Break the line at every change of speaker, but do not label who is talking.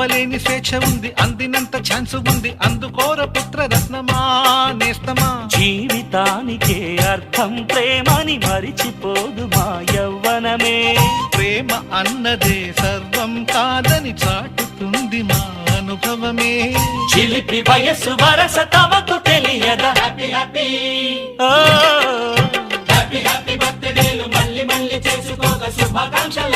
ఆపలేని స్వేచ్ఛ ఉంది, అందినంత ఛాన్స్ ఉంది, అందుకోర పుత్ర రత్నమా నేస్తమా.
జీవితానికే అర్థం ప్రేమని మరిచిపోదు మా యవ్వనమే.
ప్రేమ అన్నదే సర్వం కాదని చాటుతుంది మా అనుభవమే.
చిలిపి వయస్సు వరస తమకు తెలియదా. హ్యాపీ హ్యాపీ హ్యాపీ హ్యాపీ బర్త్డేలు మళ్ళీ మళ్ళీ చేసుకోక శుభాకాంక్షలు.